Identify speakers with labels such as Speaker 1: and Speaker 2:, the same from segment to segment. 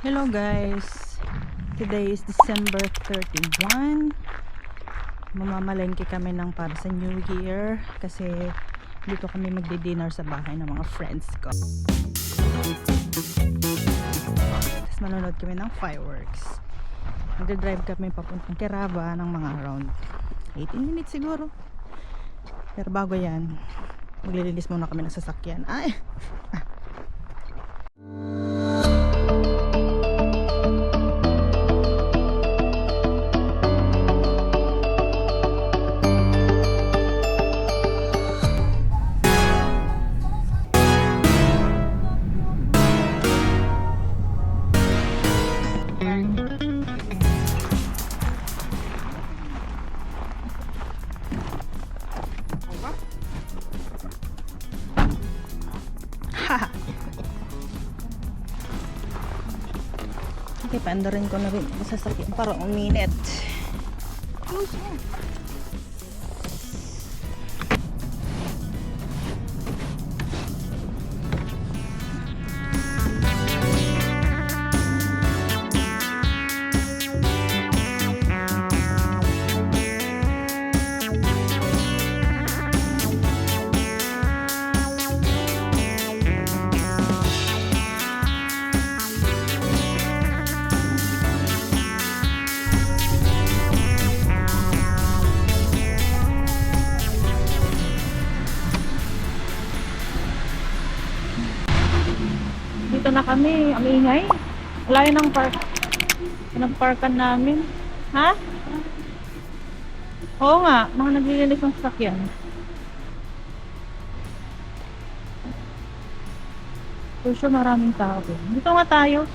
Speaker 1: Hello guys, today is December 31. Mamamalengke kami ng para sa New Year kasi dito kami magdi-dinner sa bahay ng mga friends ko. Tapos manonood kami ng fireworks. Magdadrive kami papuntang Kerava ng mga around 18 minutes siguro. Pero bago yan, maglilinis muna kami ng sasakyan. Okay, paandarin ko na rin ang sasakyan para uminit.
Speaker 2: Dito na kami, ang ingay. Wala yun ang park. Pinag-parkan namin. Ha? Oo nga, mga naglilinis ng sasakyan. For sure maraming tao. Dito nga tayo.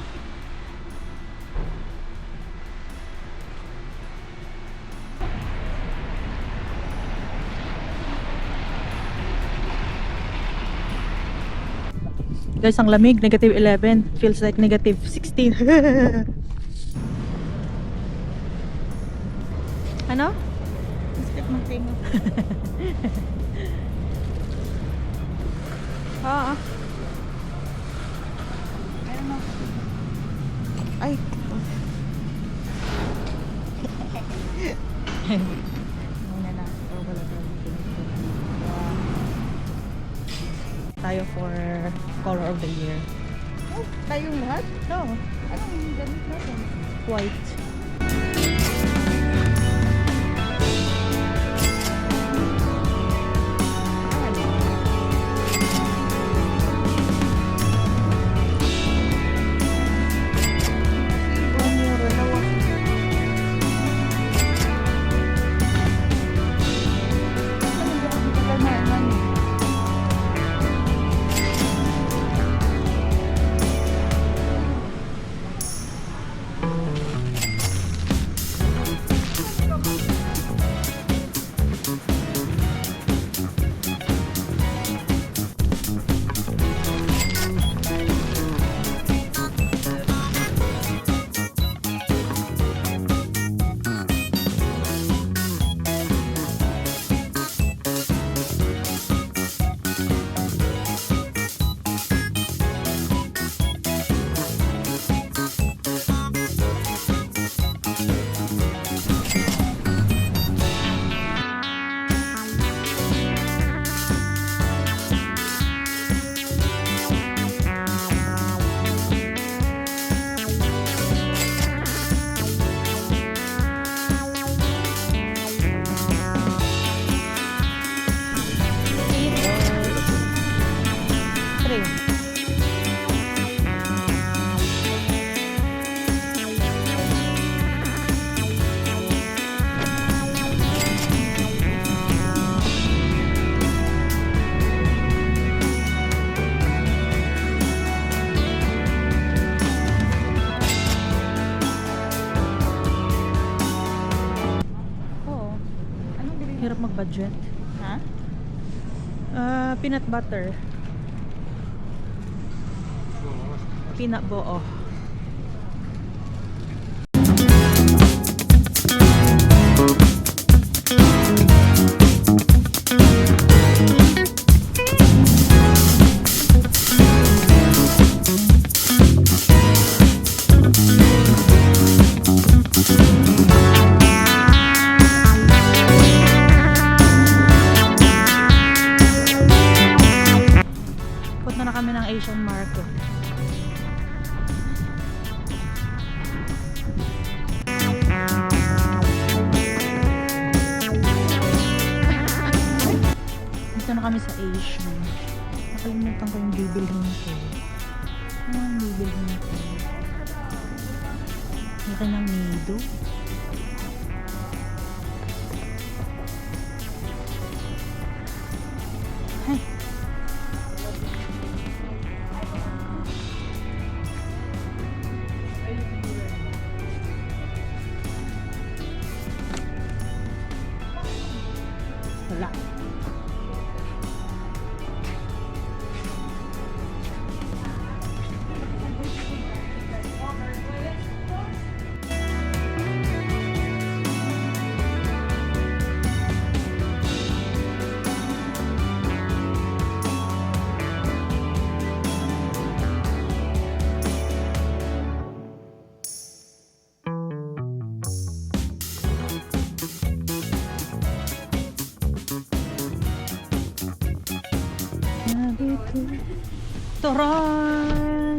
Speaker 1: Guys, ang lamig, negative 11. Feels like negative 16. Ano?
Speaker 2: Step ng tingo.
Speaker 1: Oo. Ay. Muna na. Tayo for color of the year.
Speaker 2: Oh, tayong lahat?
Speaker 1: Oo.
Speaker 2: Anong damit natin?
Speaker 1: White. Hirap mag-budget.
Speaker 2: Ha?
Speaker 1: Peanut butter. Peanut buo. Asian market. Dito na kami sa Asian. Nakalimutan ko yung bibilhin ko. Ano ang bibilhin ko? Laki ng nido. Ay. Wala. Toron!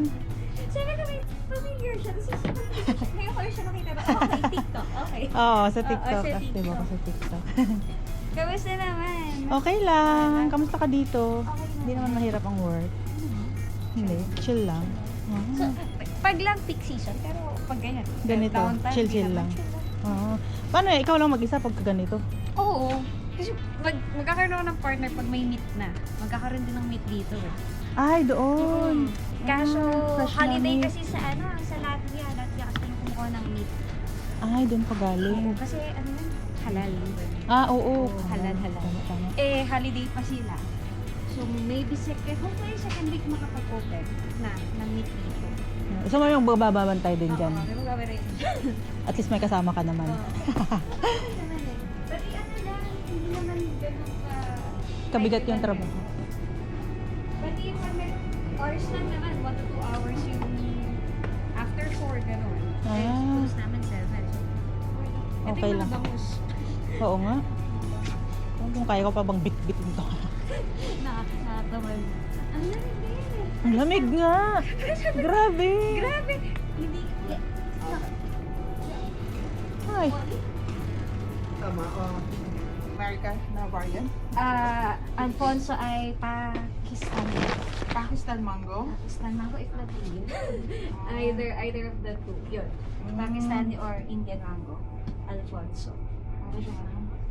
Speaker 3: Sabi ko may familiar siya. Tapos ngayon ko lang siya nakita. Okay, TikTok. Okay.
Speaker 1: Oo, sa TikTok.
Speaker 3: sa
Speaker 1: Active
Speaker 3: TikTok.
Speaker 1: ako sa TikTok.
Speaker 3: Kamusta naman?
Speaker 1: Okay lang. Kamusta ka dito?
Speaker 3: Okay
Speaker 1: Hindi naman mahirap ang work. Hindi. Chill lang.
Speaker 3: So, pag lang peak season, pero pag ganyan.
Speaker 1: Ganito.
Speaker 3: downtime,
Speaker 1: Chill
Speaker 3: hindi
Speaker 1: lang.
Speaker 3: naman chill lang.
Speaker 1: Oo. Paano ikaw lang mag-isa pagka ganito?
Speaker 3: Oo. Kasi magkakaroon ako ng partner pag may meet na. Magkakaroon din ng meet dito eh.
Speaker 1: Ay, doon.
Speaker 3: Kaso,
Speaker 1: fresh na
Speaker 3: holiday
Speaker 1: meat.
Speaker 3: kasi sa sa Latvia. Latvia kasi yung kumukuha ng meat.
Speaker 1: Ay, doon pa galing.
Speaker 3: Kasi ano yun? Halal.
Speaker 1: Ah, oo.
Speaker 3: Oo, halal.
Speaker 1: Tama, tama.
Speaker 3: Eh, holiday pa sila. So, maybe hopefully second week makapag-open na ng meet dito.
Speaker 1: So, may magbababantay din dyan.
Speaker 3: Oo, may magbabaray.
Speaker 1: At least may kasama ka naman.
Speaker 3: Pati ano lang, hindi naman ganun ka...
Speaker 1: Kabigat yung trabaho.
Speaker 3: Pati pag may hours lang naman, 1 to 2 hours yung after 4, ganun. Eh,
Speaker 1: Ah.
Speaker 3: close naman 7. So,
Speaker 1: Okay lang.
Speaker 3: bangus.
Speaker 1: Oo nga. Kung kaya ko pa bang bit-bitin to.
Speaker 3: Nakakataman. Ang lamig din.
Speaker 1: Ang lamig nga! Grabe!
Speaker 3: Grabe! Hindi...
Speaker 1: Ay!
Speaker 4: Tama, America na variant.
Speaker 3: Alfonso ay Pakistani.
Speaker 4: Pakistan mango.
Speaker 3: Pakistan mango if not Indian. either of the two. Yun. Pakistani or Indian mango. Alfonso.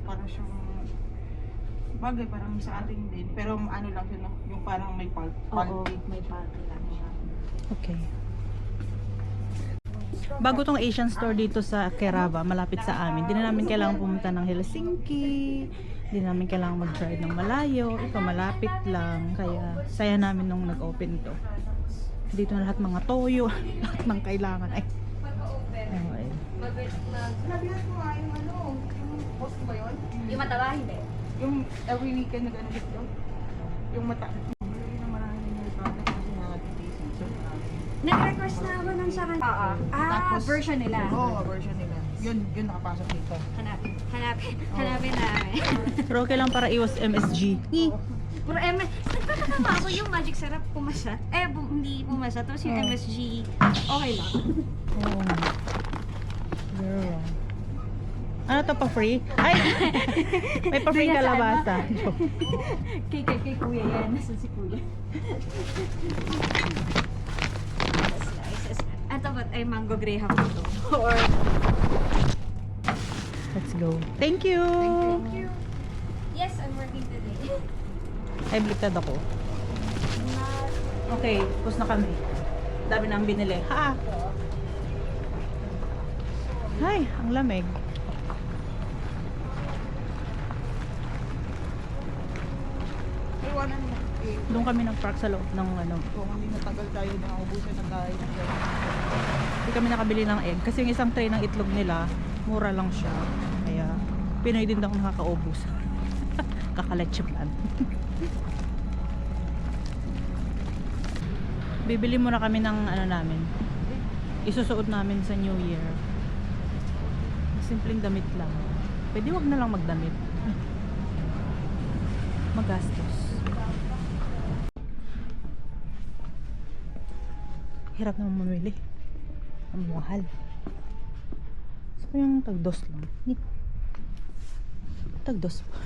Speaker 4: Parang siyang bagay, parang sa atin din. Pero ano lang siya, no? Yung parang may
Speaker 3: Oo,
Speaker 4: pulpy.
Speaker 3: may pati lang yan.
Speaker 1: Okay. Bago tong Asian store dito sa Kerava, malapit sa amin, di na namin kailangan pumunta ng Helsinki, di na namin kailangan mag-drive ng malayo, ito malapit lang, kaya saya namin nung nag-open to. Dito na lahat mga toyo, lahat ng kailangan. Ay, okay.
Speaker 4: Nabihan ko nga yung ano, yung post ba yun?
Speaker 3: Yung mataba, hindi.
Speaker 4: Yung every weekend nag-ano dito? Yung mata. Yung maraming yung product kasi nakatitising. So,
Speaker 3: Nag-request na ako ng sa kanya.
Speaker 4: Tapos-
Speaker 3: Version nila.
Speaker 4: oo, version nila. Yun nakapasok dito.
Speaker 3: Hanapin namin.
Speaker 1: Pero okay lang para iwas MSG.
Speaker 3: Pero nagtataka nga ako yung Magic Sarap pumasa. Hindi pumasa. Tapos yung
Speaker 1: Oh.
Speaker 3: MSG, okay lang.
Speaker 1: Oo nga. Girl. Ano to pa free? Ay! May pa free
Speaker 3: Doon yan sa
Speaker 1: kalabasa.
Speaker 3: Kay kuya yan. Nasaan si kuya? Slices. Ito ba't ay mango graham ito? Or...
Speaker 1: Let's go. Thank you!
Speaker 3: Thank you. Yes, I'm working today.
Speaker 1: Ay, bliktad ako. Okay, pus na kami. Dami nang binili. Ha! Ay, ang lamig.
Speaker 4: Iwanan mo.
Speaker 1: Doon kami nag-park sa loob ng ano.
Speaker 4: Kung hindi natagal tayo, nakaubusan na tayo.
Speaker 1: Hindi kami nakabili ng egg. Kasi yung isang tray ng itlog nila, mura lang siya. Kaya, Pinoy din daw nakakaubos. Kakaletse plan. Bibili muna kami ng ano namin. Isusuot namin sa New Year. Simpleng damit lang. Pwede wag na lang magdamit. Magastos. Hirap naman mamili. Ang mahal. So yung tagdos lang. Tagdos pa.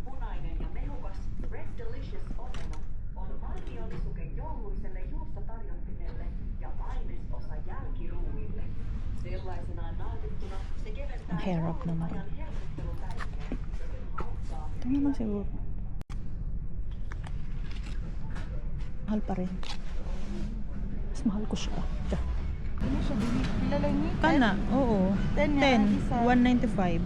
Speaker 5: Punainen ja mehukas Red Delicious omena on valmiollisuken jouluiselle juustotarjottimelle ja ainesosa jälkiruuille. Sellaisenaan nautittuna se keventää
Speaker 1: Ang hair up naman.
Speaker 5: jouluajan helpottelupäiviä.
Speaker 1: Ito naman siguro. Mahal pa rin. Mas mahal ko siya. Diyan.
Speaker 4: Ano siya, bili? Kilala niyo?
Speaker 1: Kana, oo.
Speaker 4: 10 nga,
Speaker 1: 10,
Speaker 4: isa.
Speaker 1: 195.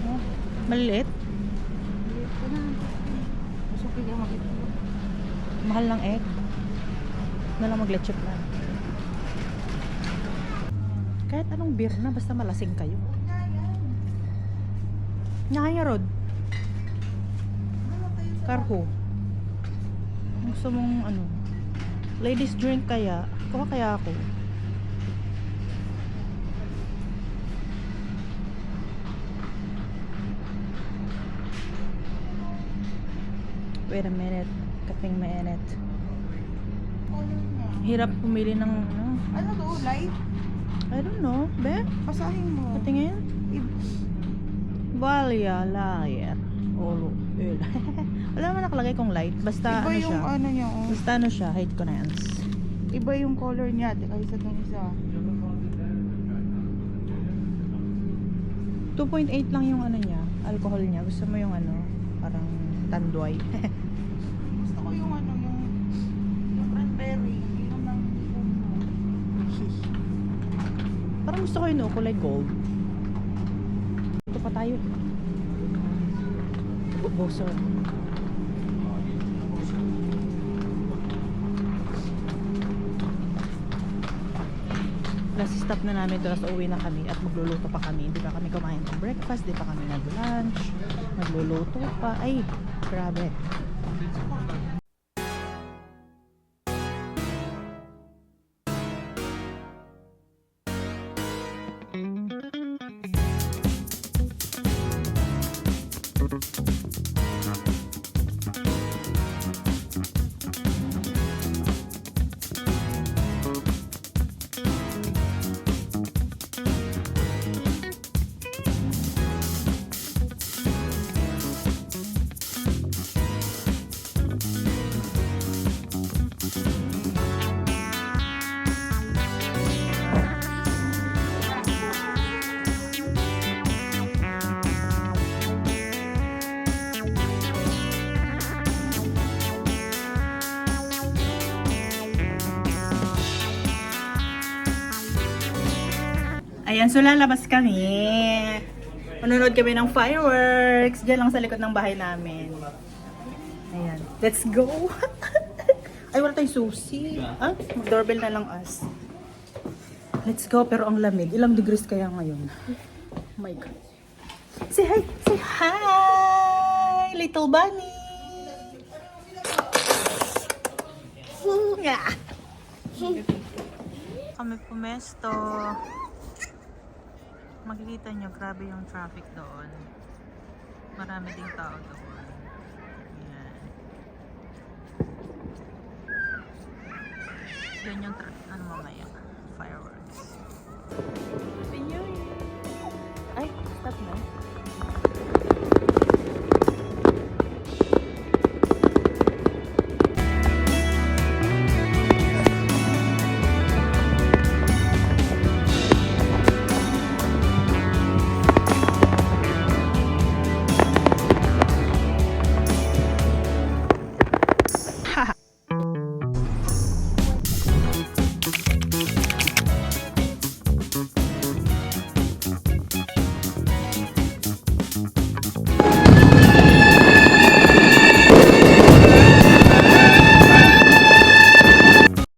Speaker 4: Oh,
Speaker 1: Maliit.
Speaker 4: ito na. Mas okay lang mag-ito.
Speaker 1: Mahal ng egg. Na lang mag-leche plan. Kahit anong beer na, basta malasing kayo. Nakaya Rod. Karho. Gusto mong ano, ladies drink kaya, kuha kaya ako. Wait a minute, kaping mainit. Hirap pumili ng ano.
Speaker 4: Ano to? Light?
Speaker 1: I don't know, be?
Speaker 4: Pasahin mo.
Speaker 1: Patingin? Balya, layer, olo, öl. Wala naman nakalagay kung light, basta
Speaker 4: Iba
Speaker 1: ano
Speaker 4: yung
Speaker 1: siya.
Speaker 4: ano niya, oh.
Speaker 1: Basta ano siya, height condense.
Speaker 4: Iba yung color niya. Kaysa itong isa.
Speaker 1: 2.8 lang yung ano niya, alcohol niya. Gusto mo yung ano, parang tanduay.
Speaker 4: Gusto ko yung ano, yung cranberry. Yung lang.
Speaker 1: Parang gusto ko yun, no, kulay gold. Ito pa tayo. Boso. Last stop na namin ito, tapos uwi na kami at magluluto pa kami. Hindi pa kami kumain ng breakfast, hindi pa kami nag-lunch. Magluluto pa. Ay, grabe. Ayan, so lalabas kami. Manonood kami ng fireworks. Diyan lang sa likod ng bahay namin. Ayan, let's go. Ay, wala tayong susi. Ah, mag-doorbell na lang us. Let's go, pero ang lamig. Ilang degrees kaya ngayon? Oh my God. Say hi! Say hi! Little bunny! Yeah. Kami pumesto. Makikita nyo, grabe yung traffic doon. Marami ding tao doon. Ayan. Yan yung ano mamaya, fireworks.